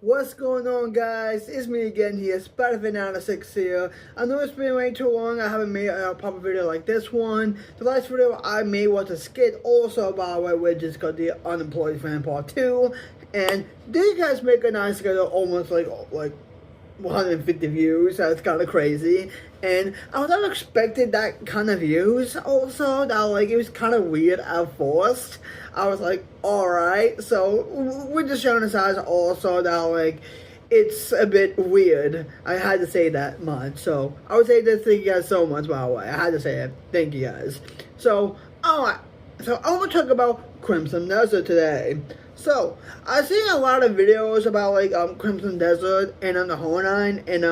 What's going on, guys? It's me again here, Spider-Man96 here. I know it's been way too long. I haven't made a proper video like this one. The last video I made was a skit also, by the way, which is called the Unemployed Fan Part 2. And these guys make a nice schedule, almost like 150 views. That's kind of crazy. And I was not expecting that kind of views also. That it was kind of weird at first. I was like, alright. So we're just showing the size also that it's a bit weird. I had to say that much. So I would say this, thank you guys so much, by the way. I had to say it. Thank you guys. So alright. So I want to talk about Crimson Desert today. So I've seen a lot of videos about Crimson Desert and the Whole Nine, and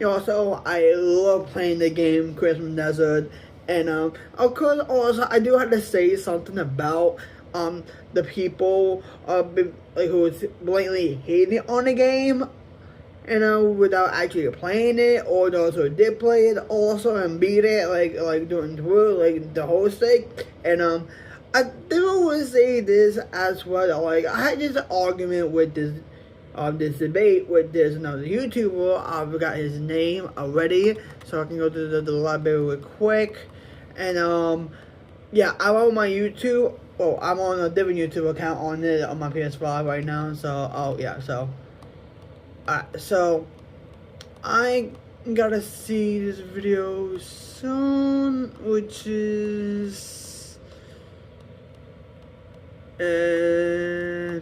also I love playing the game Crimson Desert, and of course also I do have to say something about the people who is blatantly hating on the game, without actually playing it, or those who did play it also and beat it doing through the whole thing, and I do always say this as well. I had this argument with this debate with this another YouTuber. I forgot his name already, so I can go to the library real quick. And yeah, I'm on my YouTube. Oh, I'm on a different YouTube account on my PS5 right now. So yeah, so I gotta see this video soon, which is.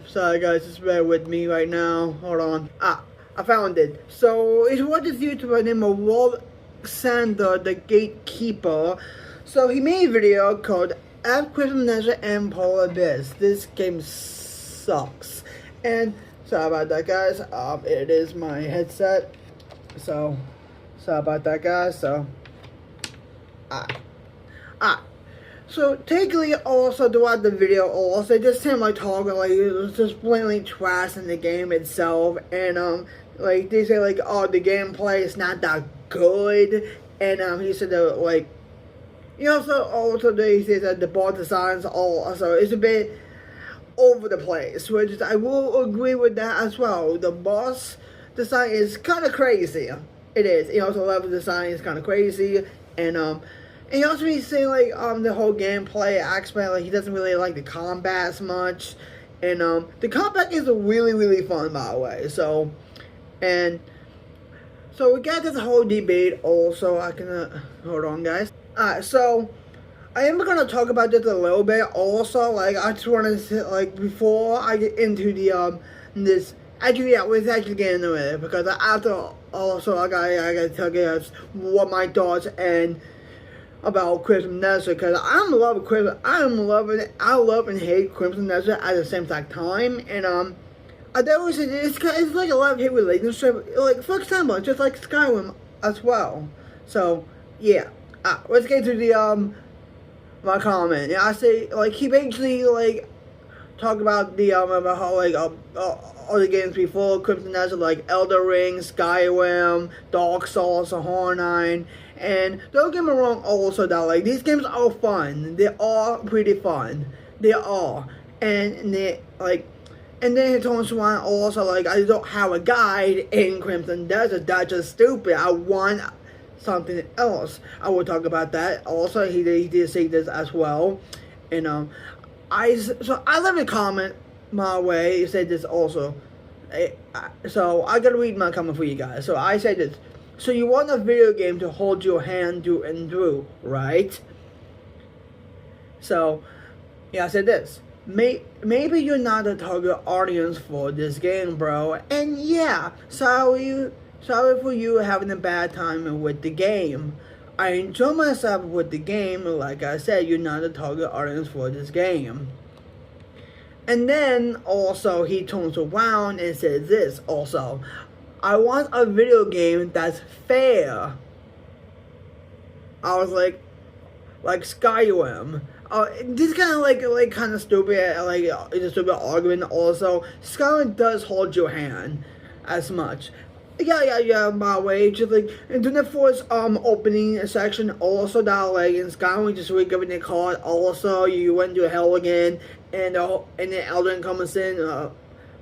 Sorry guys, just bear with me right now. Hold on. I found it. So it was this YouTuber named Alexander the Gatekeeper. So he made a video called At Crimson Desert and Polar Abyss. This game sucks. And sorry about that, guys. It is my headset. So sorry about that, guys. So So technically also throughout the video also just him talking it was just blatantly trash in the game itself, and they say oh, the gameplay is not that good, and he said that also they say that the boss designs also is a bit over the place, which I will agree with that as well. The boss design is kind of crazy. It is. The level design is kind of crazy, and he also be saying the whole gameplay aspect, he doesn't really like the combat as much, and the combat is really fun, by the way. So we got this whole debate also. I can hold on, guys. So I am gonna talk about this a little bit also. I just want to say, before I get into the this. Actually, yeah, we're actually getting into it, because after also I gotta tell you guys what my thoughts and about Crimson Desert, because I'm in love with Crimson. I love and hate Crimson Desert at the same time, and I always say it's like a love-hate relationship, for example, just like Skyrim as well. So yeah, let's get to the my comment. Yeah, I say he basically talk about the about how all the games before Crimson Desert, Elder Ring, Skyrim, Dark Souls, and Horror 9. And don't get me wrong also that these games are fun. They are pretty fun. They are. And they and then he turns around also I don't have a guide in Crimson Desert. That's just stupid. I want something else. I will talk about that. Also he did say this as well. And I left a comment my way. He said this also. So I gotta read my comment for you guys. So I said this. So you want a video game to hold your hand through and through, right? So yeah, I said this. Maybe you're not the target audience for this game, bro. And yeah, sorry for you having a bad time with the game. I enjoy myself with the game. Like I said, you're not the target audience for this game. And then also he turns around and says this also. I want a video game that's fair. I was like Skyrim. This kind of kind of stupid. It's a stupid argument. Also, Skyrim does hold your hand as much. Yeah. By the way, just in the first opening section, also that in Skyrim, we just giving the card. Also, you went to hell again, and then Elden comes in.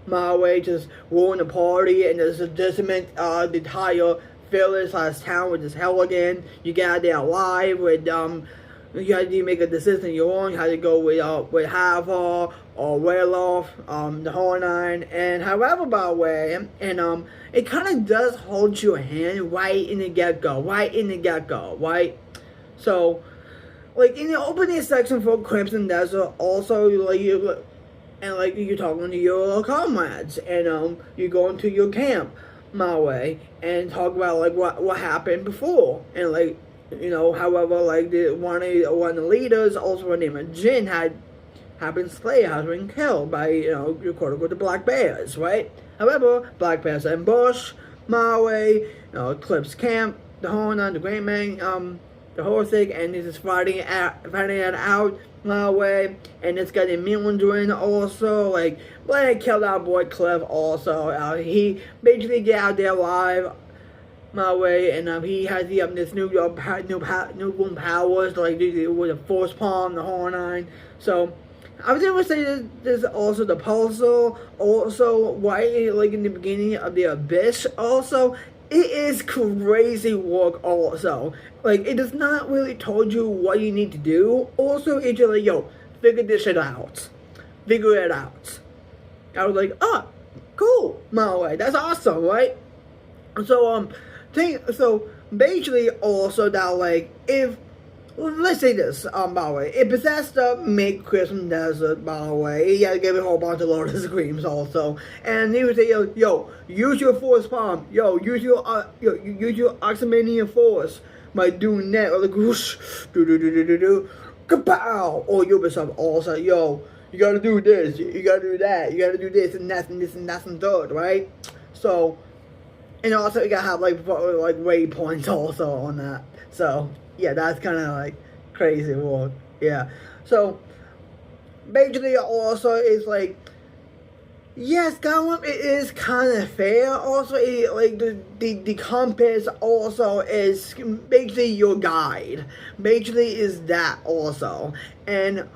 my way, just ruin the party, and there's a decimate the entire village town with this hell again. You get out there alive with you had to make a decision your own. You had to go with Havar or Ralof, the Hornine, and however by the way, and it kind of does hold your hand right in the get-go, right? So, like in the opening section for Crimson Desert, also like you're talking to your comrades, and you go into your camp, my way, and talk about like what happened before, and like however like one of the leaders, also named Jin, had been slayed, has been killed by quote unquote the Black Bears, right? However, Black Bears ambush my way, Eclipse camp, the Horn, the Great Man, the whole thing, and he's just finding it out my way, and it's got a Mildred also, like, when they killed our boy Cliff also, he basically get out there alive, my way, and he has this new boom powers, like with the Force Palm, the Hornine, so, I was able to say there's also the puzzle, also, right, like in the beginning of the Abyss, also, it is crazy work also. Like, it does not really told you what you need to do. Also, it's just like, yo, figure this shit out. Figure it out. I was like, cool, my way. That's awesome, right? So, so basically also that, like, if, let's say this, by the way, if Bethesda make Crimson Desert, by the way, you gotta give it a whole bunch of Lotus Screams also, and he would say, yo, use your Force Palm, use your Oxymanian Force by doing that, or like, whoosh, kapow, or Ubisoft also, yo, you gotta do this, you gotta do that, you gotta do this and that and this and that and third, right? So, and also you gotta have like waypoints also on that, so. Yeah, that's kind of like crazy work. Yeah. So basically, also it's like, yes, Skyrim, it is kind of fair. Also, like the compass also is basically your guide. Basically, is that also, and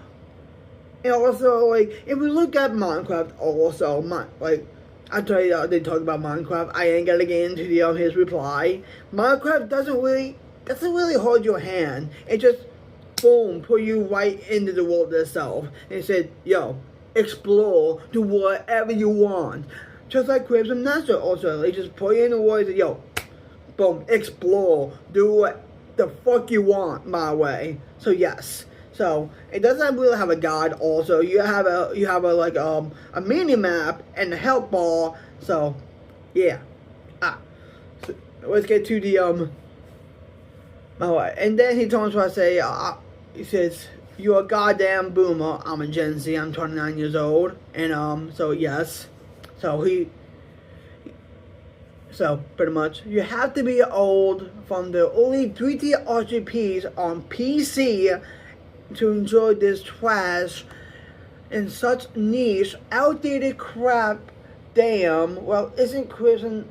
also like if we look at Minecraft, also like. I tell you, they talk about Minecraft. I ain't gonna get into his reply. Minecraft doesn't really hold your hand. It just, boom, put you right into the world itself. And it said, yo, explore, do whatever you want. Just like Crimson Desert also. They just put you in the world and say, yo, boom, explore, do what the fuck you want, my way. So yes. So it doesn't really have a guide also. You have a mini map and a help bar. So yeah. So let's get to the and then he told me to say, he says, you're a goddamn boomer. I'm a Gen Z. I'm 29 years old. And, so yes. So pretty much, you have to be old from the early 3D RPGs on PC to enjoy this trash and such niche, outdated crap. Damn, well, isn't Crimson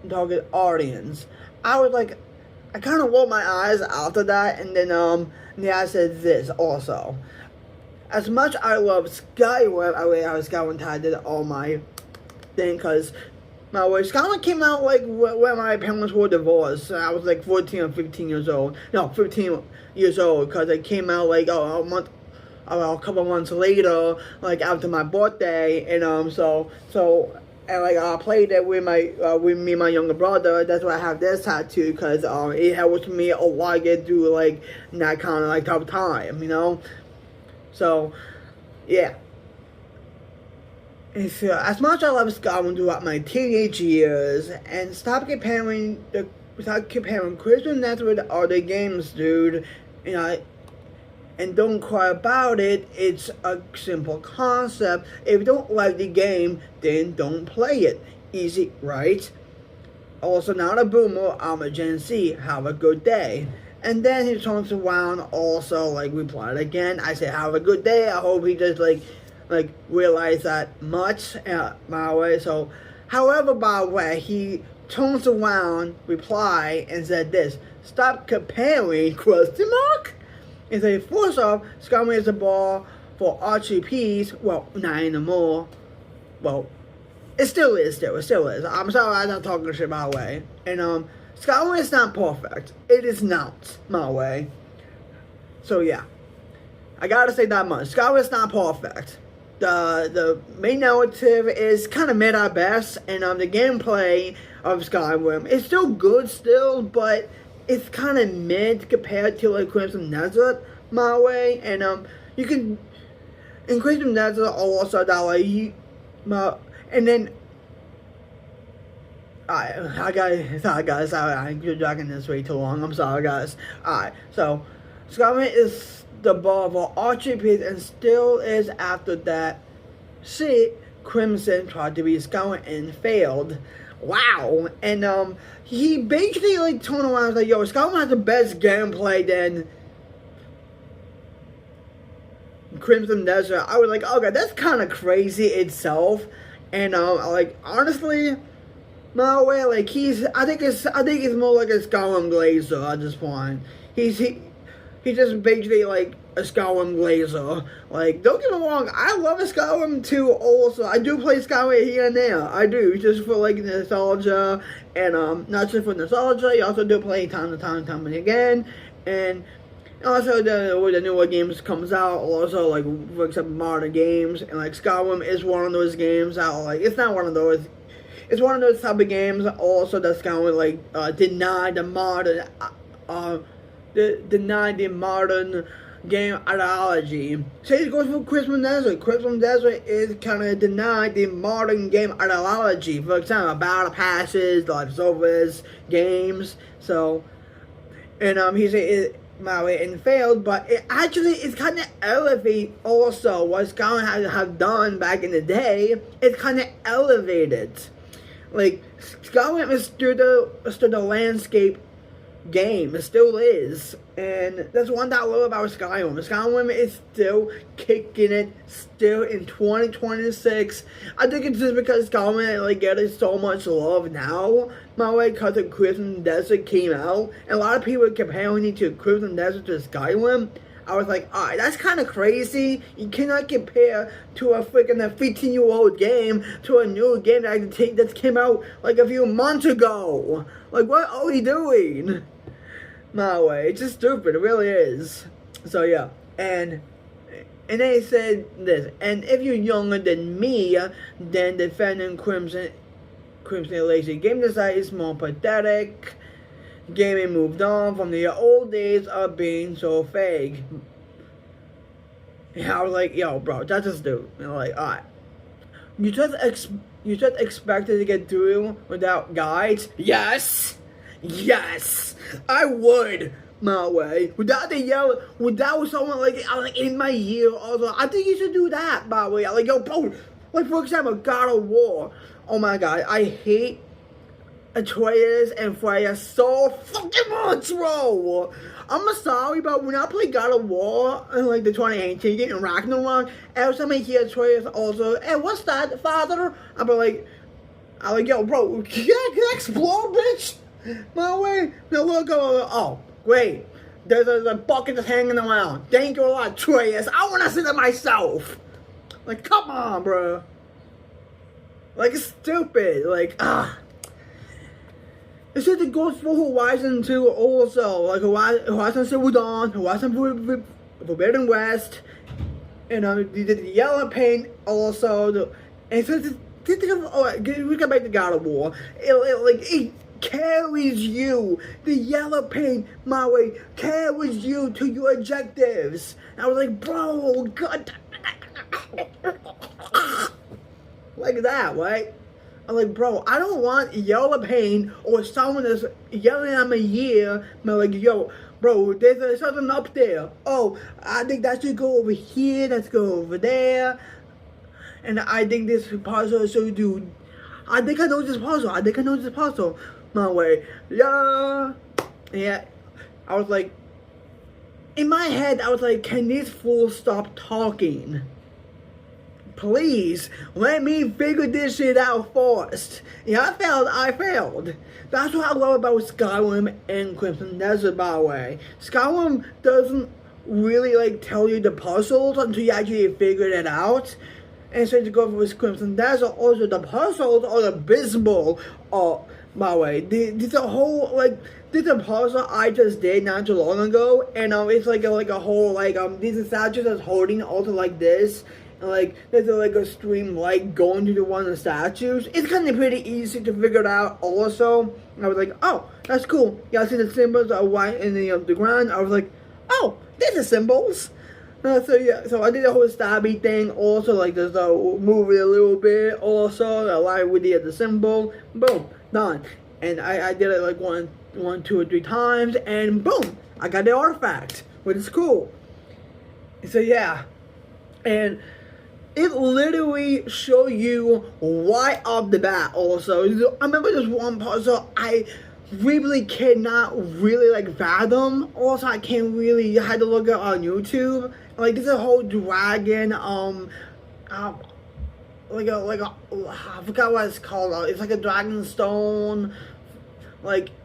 target audience? I kind of rolled my eyes after that, and then I said this also. As much I love Skyrim, I was Skyrim did all my thing, because my way Skyrim came out like when my parents were divorced. I was like 14 or 15 years old. No, 15 years old, because it came out like a couple months later, like after my birthday, and so. And like I played it with me and my younger brother. That's why I have this tattoo, because it helps me a lot get through like that kind of like tough time, So yeah. And so, as much as I love Skyrim throughout my teenage years, and stop comparing Crimson Desert with other games, dude. And don't cry about it. It's a simple concept. If you don't like the game, then don't play it. Easy, right? Also, not a boomer, I'm a Gen Z. Have a good day. And then he turns around, also, like, replied again. I said, have a good day. I hope he just, like realize that much, my way. So, however, by the way, he turns around, reply, and said this. Stop comparing, question mark? And say, first off, Skyrim is a ball for RPGs, well, not anymore. Well, It still is, it still is. I'm sorry I'm not talking shit my way. And, Skyrim is not perfect. It is not my way. So, yeah. I gotta say that much. Skyrim is not perfect. The main narrative is kind of mid at best, and the gameplay of Skyrim is still good still, but it's kind of mid compared to like Crimson Desert my way, and you can in Crimson Desert also that like and then sorry guys, I'm dragging this way too long. I'm sorry guys. Alright, so Skyrim is the bar of RGPs and still is after that shit. Crimson tried to be Skyrim and failed. Wow. And he basically like turned around and was like, yo, Skyrim has the best gameplay than Crimson Desert. I was like, okay, that's kind of crazy itself. And like honestly, my way, like I think it's more like a Skyrim Glazer at this point. He's just basically like a Skyrim Glazer. Like, don't get me wrong, I love a Skyrim too also. I do play Skyrim here and there. I do, just for like nostalgia. And not just for nostalgia, you also do play time and again. And also when the newer games comes out, also like for example modern games. And like Skyrim is one of those games that like, it's not one of those. It's one of those type of games also that's Skyrim like deny the modern deny the modern game ideology. Same goes for Crimson Desert. Crimson Desert is kind of denied the modern game ideology. For example, battle passes, life service, games. So, and he said it and failed, but it actually is kind of elevate also what Skyrim have done back in the day. It's kind of elevated. Like Skyrim is still the landscape game. It still is, and that's one thing I love about Skyrim. Skyrim is still kicking it, still in 2026. I think it's just because Skyrim like getting so much love now, my way, because the Crimson Desert came out, and a lot of people are comparing it to Crimson Desert to Skyrim. I was like, alright, that's kind of crazy. You cannot compare to a freaking 15-year-old game to a new game that came out like a few months ago. Like, what are we doing? My way, it's just stupid. It really is. So yeah, and they said this. And if you're younger than me, then defending Crimson Lazy game design is more pathetic. Gaming moved on from the old days of being so vague. And I was like, yo, bro, that's just stupid. And like, alright. You just expected to get through without guides? Yes! Yes! I would! My way. Without the yellow, without someone like in my ear, also, I think you should do that, by the way. Like, yo, bro, like for example, God of War. Oh my god, I hate Atreus and Freya so fucking much, bro. I'm sorry, but when I play God of War in like the 2018 game in Ragnarok, every time I hear Atreus also, hey, what's that, father? I'm like, yo, bro, can I explode, bitch? My way. Now look, oh, great. There's a bucket just hanging around. Thank you a lot, Atreus. I want to see that myself. Like, come on, bro. Like, it's stupid. Like, It said it goes for Horizon 2 also, like Horizon Zero Dawn, Horizon Forbidden West, and the Yellow Paint also. And so we come back to God of War. It carries you. The Yellow Paint, my way, carries you to your objectives. And I was like, bro, God, like that, right? I'm like, bro, I don't want Yellow Paint or someone that's yelling at my ear. I'm like, yo, bro, there's something up there. Oh, I think that should go over here. Let's go over there. And I think this puzzle should do. I think I know this puzzle. My way. Yeah. I was like, in my head, I was like, can these fools stop talking? Please, let me figure this shit out first. Yeah, I failed. That's what I love about Skyrim and Crimson Desert, by the way. Skyrim doesn't really, like, tell you the puzzles until you actually figure it out. and so to go with Crimson Dazzle. Also, the puzzles are abysmal. By the way, there's a whole there's a puzzle I just did not too long ago, and it's like a whole these statues that's holding also like this. And there's a stream going to the one of the statues. It's kind of pretty easy to figure it out. Also, I was like, oh, that's cool. Yeah, I see the symbols are white in the ground. I was like, oh, these are symbols. So yeah, so I did the whole stabby thing. Also, just move it a little bit. Also, with the symbol. Boom, done. And I did it one, 2, or 3 times, and boom, I got the artifact, which is cool. So yeah, and it literally show you right off the bat. Also, I remember this one puzzle I really cannot really fathom. Also, I can't really. I had to look it on YouTube. There's a whole dragon. I forgot what it's called. It's like a dragon stone.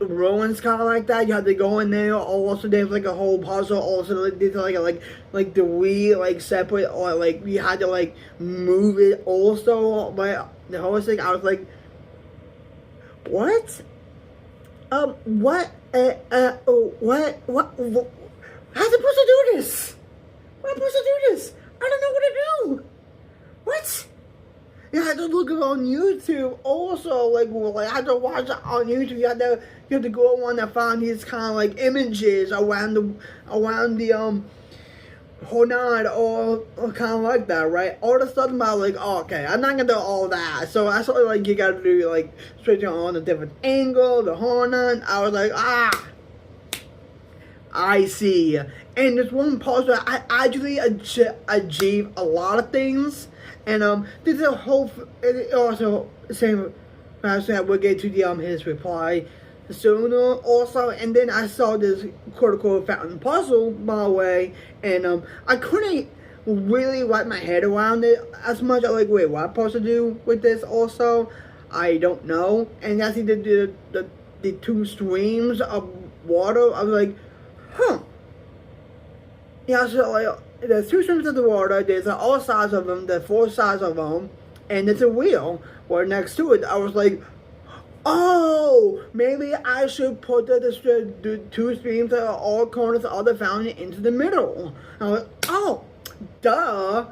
Ruins kind of like that. You have to go in there. Also, there's a whole puzzle. Also, there's the Wii separate, or you had to move it. Also, but the whole thing, I was like, what? What? What? How am I supposed to do this? What am I supposed to do this? I don't know what to do. What? You had to look it on YouTube. Also, I had to watch it on YouTube. You have to go on and find these kind of images around the Honan, or kind of like that, right? All the stuff about oh, okay, I'm not gonna do all that. So I saw you gotta do switching on a different angle, the Honan. I was like, I see. And this one puzzle, I actually achieved a lot of things. And this is a whole. Also, same. We'll get to his reply sooner. Also, and then I saw this critical fountain puzzle, by the way, and I couldn't really wrap my head around it as much. I wait, what am I supposed to do with this? Also, I don't know. And I see the 2 streams of water. I was like, huh. Yeah, so there's 2 streams of the water. There's all sides of them. There's 4 sides of them, and there's a wheel right next to it. I was like, oh, maybe I should put the 2 streams at all corners of the fountain into the middle. I was like, oh, duh,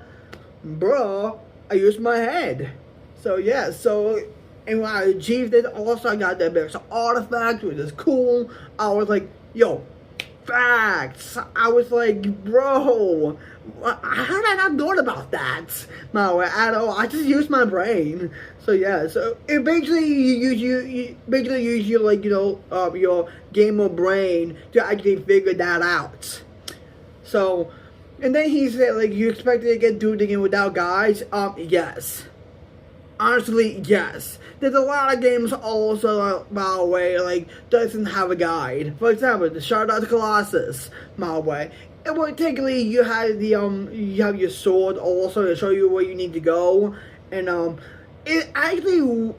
bruh. I used my head. So yeah, and when I achieved it, also I got that big artifact, which is cool. I was like, yo. Facts. I was like, bro, how did I not know about that? No, at all. I just used my brain. So yeah, so it basically you use your your gamer brain to actually figure that out. So, and then he said you expected to get through the game without guides? Yes. Honestly, yes. There's a lot of games also, by the way, doesn't have a guide. For example, the Shadow of the Colossus, by the way. And technically, you have you have your sword also to show you where you need to go, and it actually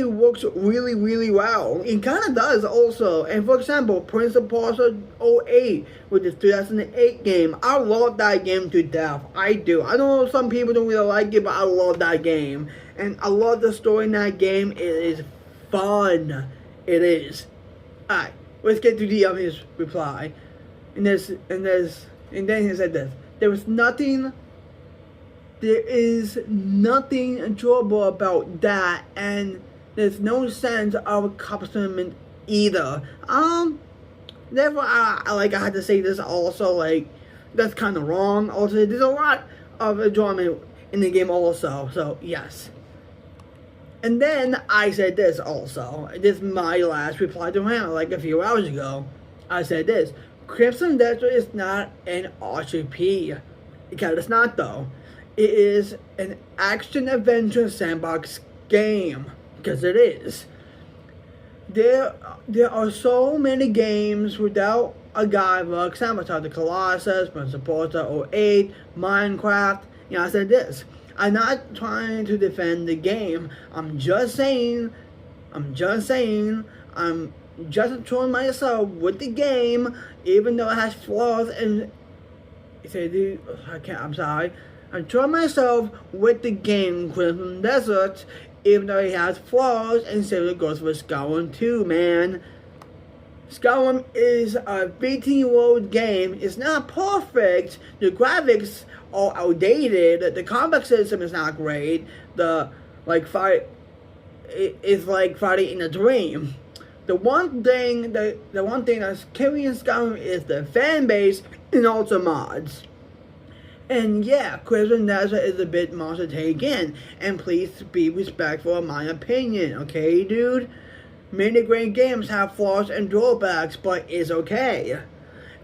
works really, really well. It kind of does also. And for example, Prince of Persia 08, which is 2008 game. I love that game to death. I do. I know some people don't really like it, but I love that game. And I love the story in that game. It is fun. It is. Alright, let's get to his reply. And then he said this. There is nothing enjoyable about that, and there's no sense of accomplishment either. Therefore, I had to say this also, that's kind of wrong. Also, there's a lot of enjoyment in the game also, so yes. And then I said this also. This is my last reply to him, a few hours ago. I said this. Crimson Dazzle is not an RPG. Because it's not, though. It is an action-adventure sandbox game. Because it is. There are so many games without a guide. For example, the Colossus, Prince of Persia 08, Minecraft. I said this. I'm not trying to defend the game. I'm just saying, I'm just enjoying myself with the game, even though it has flaws. And say, dude, I'm sorry. I enjoy myself with the game Crimson Desert, even though it has flaws, and same goes for Skyrim 2, man. Skyrim is a 15-year-old game. It's not perfect. The graphics are outdated. The combat system is not great. It's like Friday in a Dream. The one thing that's carrying Skyrim is the fan base and also mods. And yeah, Crimson Desert is a bit much to take in. And please be respectful of my opinion, okay, dude? Many great games have flaws and drawbacks, but it's okay.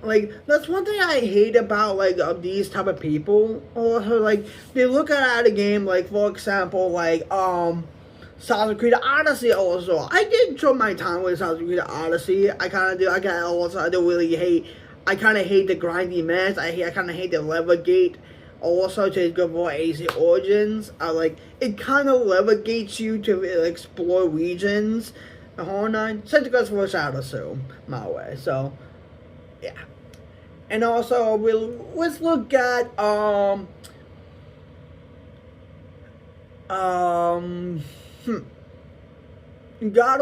Like, that's one thing I hate about, like, these type of people. Also, like, they look at a game, like, for example, like, Assassin's Creed Odyssey also. I did enjoy my time with Assassin's Creed Odyssey. I kind of do. I don't really hate. I kind of hate the grindy mess. I kind of hate the level gate. Also, to go for AC Origins, it kind of levigates you to explore regions. The whole nine. Since it goes for Shadow Soul, my way. So, yeah. And also, let's look at God of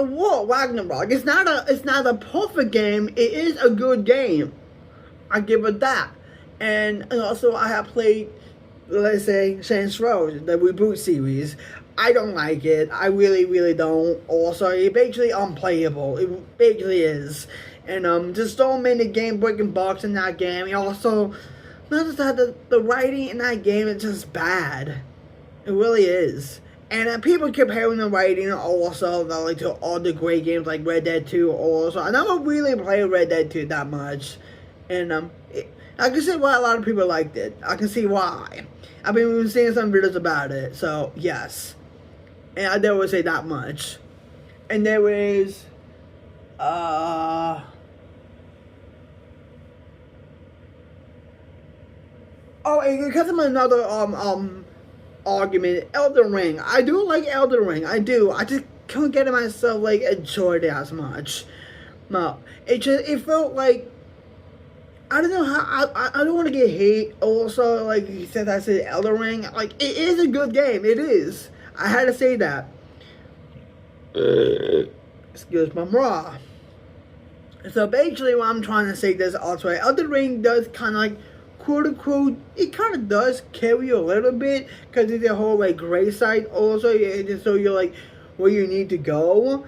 War Ragnarok. It's not a perfect game. It is a good game. I give it that. And also, I have played, let's say, Saints Row, the reboot series. I don't like it. I really, really don't. Also, it's basically unplayable. It basically is. And just so many game-breaking bugs in that game. And also, not just that, the writing in that game is just bad. It really is. And people comparing the writing also to all the great games like Red Dead 2 also. I never really played Red Dead 2 that much. And I can see why a lot of people liked it. I can see why. I've been seeing some videos about it. So, yes. And I never say that much. And there is oh, and because of another argument, Elden Ring. I do like Elden Ring. I do. I just couldn't get myself enjoyed it as much. No, it felt like, I don't know how, I don't want to get hate. Also, like you said, I said Elden Ring. Like, it is a good game. It is. I had to say that. Excuse my raw. So basically, what I'm trying to say this also, Elden Ring does kind of quote unquote, it kind of does carry you a little bit because it's a whole gray site. Also, so you're where you need to go.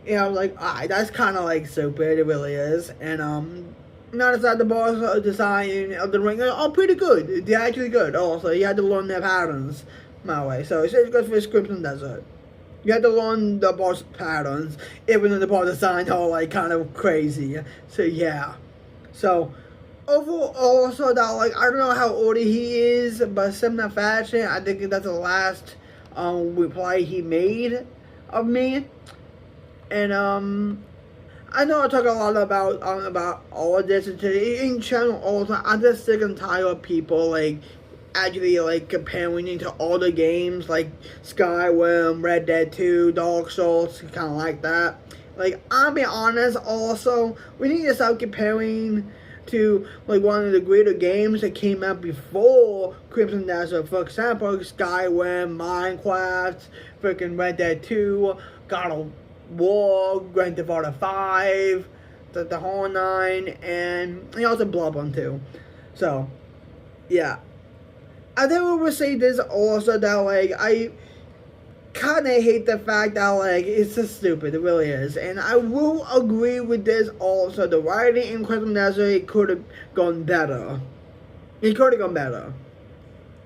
And I was like, alright, that's kind of stupid. It really is. And notice that the boss design of the ring are pretty good. They're actually good. Also, you had to learn their patterns my way. So it's good for Crimson Desert. You had to learn the boss patterns, even though the boss design are kind of crazy. So yeah. So overall, also that I don't know how old he is, but similar fashion, I think that's the last reply he made of me. And I know I talk a lot about all of this in general. Also, I'm just sick and tired of people actually comparing it to all the games like Skyrim, Red Dead 2, Dark Souls, kind of like that. I'll be honest. Also, we need to start comparing to one of the greater games that came out before Crimson Desert. For example, Skyrim, Minecraft, freaking Red Dead 2, God of War, Grand Theft Auto 5, the whole nine, and also Bloodborne 2. So, yeah. I never would say this also that I kind of hate the fact that it's just stupid. It really is. And I will agree with this also. The writing in Crimson Desert, it could have gone better. It could have gone better.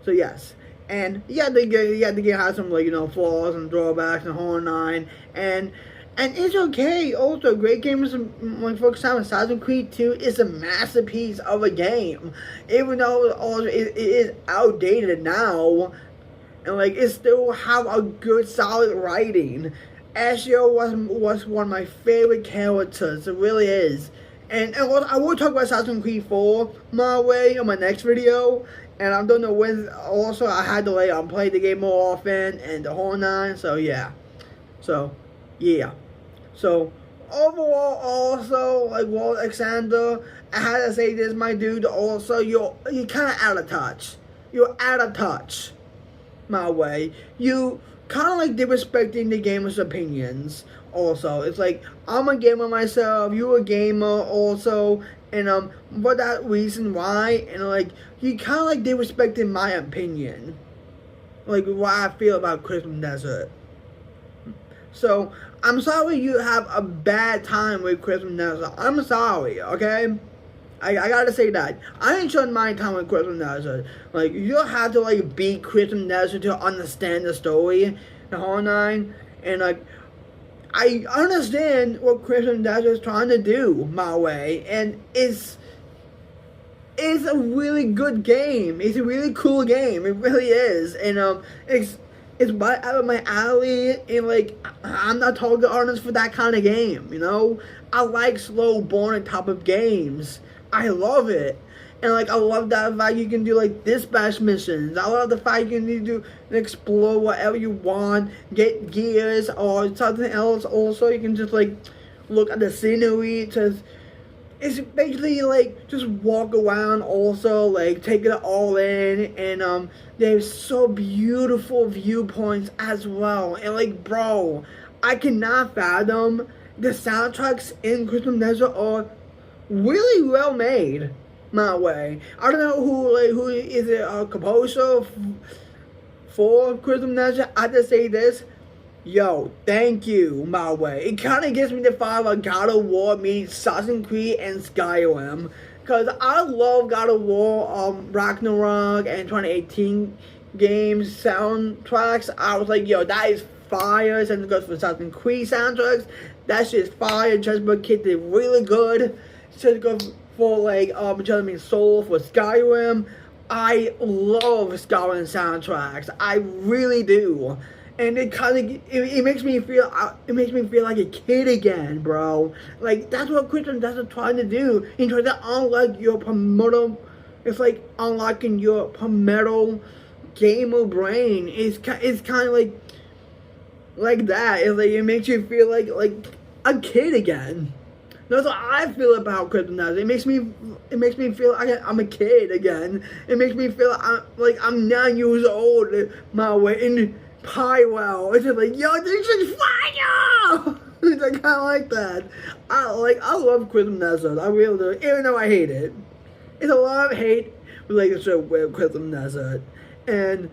So yes. And yeah, the game has some flaws and drawbacks and whole nine. And it's okay. Also, great games for example, Assassin's Creed 2 is a masterpiece of a game. Even though also it is outdated now. And it still have a good solid writing. Ezio was one of my favorite characters. It really is. And also, I will talk about Assassin's Creed 4 my way on my next video. And I don't know when. Also, I had to play the game more often and the whole nine. So yeah. So yeah. So overall, also Walt Alexander, I had to say this, my dude. Also, you're kind of out of touch. you're out of touch. My way, you kind of like disrespecting the gamer's opinions. Also, it's like I'm a gamer myself, you're a gamer also, and for that reason why, and like you kind of like disrespecting my opinion, like what I feel about Crimson Desert. So I'm sorry you have a bad time with Crimson Desert. I'm sorry, okay? I gotta say that. I enjoyed my time with Crimson Desert. Like, you don't have to, like, beat Crimson Desert to understand the story, the whole nine. And, like, I understand what Crimson Desert is trying to do, my way. And it's a really good game. It's a really cool game. It really is. And, it's right out of my alley, and like I'm not target audience for that kind of game, you know. I like slow burn type of games. I love it, and like I love that fact you can do like dispatch missions. I love the fact you can do explore whatever you want, get gears or something else. Also, you can just like look at the scenery. Just it's basically like just walk around. Also, like take it all in, and there's so beautiful viewpoints as well. And like, bro, I cannot fathom the soundtracks in Crimson Desert are really well made. My way. I don't know who is it a composer for Crimson Desert. I just say this. Yo, thank you, my way. It kind of gives me the vibe of God of War meets Assassin's Creed and Skyrim. Because I love God of War, Ragnarok, and 2018 games soundtracks. I was like, yo, that is fire. And it goes for Assassin's Creed soundtracks. That shit's fire. Judgment Kid did really good. So it goes for like, Judgment Soul for Skyrim. I love Skyrim soundtracks. I really do. And it kind of it makes me feel like a kid again, bro. Like that's what Crimson Desert trying to do. He trying to unlock your palmetto. It's like unlocking your palmetto gamer brain. It's kind of like that. It's like it makes you feel like a kid again. That's what I feel about Crimson Desert. It makes me feel like I'm a kid again. It makes me feel like I'm 9 years old. My way in Pywell. It's just like, yo, this is fire! It's like, kind of like that. I love Crimson Desert. I really do. Even though I hate it. It's a lot of hate relationship with Crimson Desert. And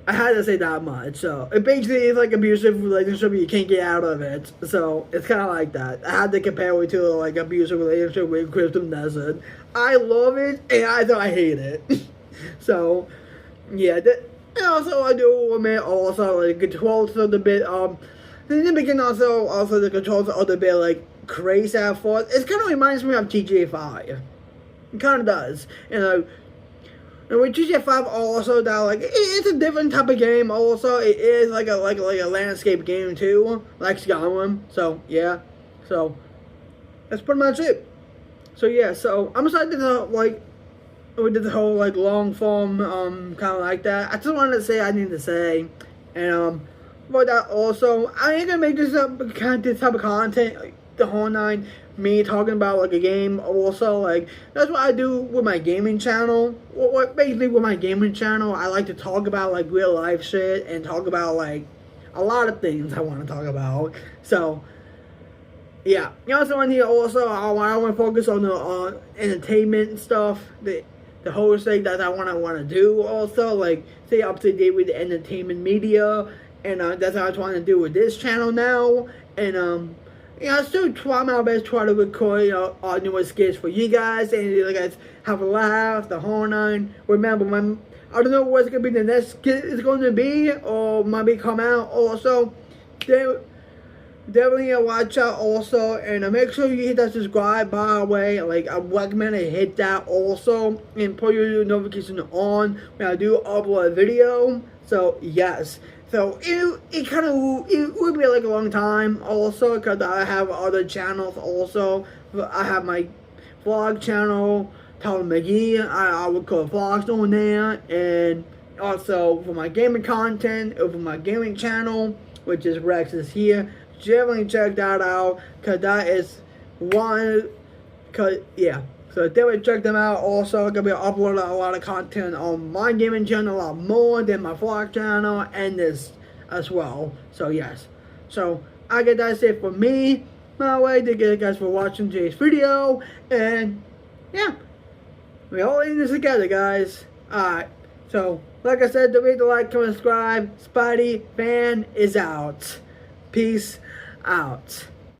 I had to say that much. So, it basically is like abusive relationship. You can't get out of it. So, it's kind of like that. I had to compare it to like abusive relationship with Crimson Desert. I love it, and I hate it. So, yeah. And also, I do admit also like controls are a bit in the beginning also the controls are a bit like crazy at first. It kind of reminds me of GTA 5. It kind of does, and with GTA 5 also that like it's a different type of game. Also, it is like a landscape game too, like Skyrim. So yeah, so that's pretty much it. So yeah, so I'm excited to like. We did the whole like long form kind of like that. I just wanted to say I need to say, and but that also I ain't gonna make this type of content like, the whole nine. Me talking about like a game also like that's what I do with my gaming channel. Basically with my gaming channel I like to talk about like real life shit and talk about like a lot of things I want to talk about. So. Yeah, you also want to also I want to focus on the entertainment stuff. The whole thing that I want to do also, like, stay up to date with the entertainment media, and that's what I want to do with this channel now, and, I still try my best to record, newer skits for you guys, and you guys have a laugh, the whole nine. Remember, I don't know what's going to be the next skit is going to be, or might be come out also. Definitely watch out also, and make sure you hit that subscribe, by the way. Like, I recommend you hit that also, and put your notification on when I do upload a video. So yes, so it kind of would be like a long time also, because I have other channels also. I have my vlog channel, Tyler McGee. I would call vlogs on there, and also for my gaming content over my gaming channel, which is Rex is here. Definitely check that out, because that is one, yeah. So definitely check them out. Also, I'm gonna be uploading a lot of content on my gaming channel, a lot more than my vlog channel and this as well. So yes. So I guess that's it for me. My way. Thank you guys for watching today's video. And yeah, we all in this together, guys. Alright. So like I said, don't forget to like, comment, subscribe. Spidey Fan is out. Peace out.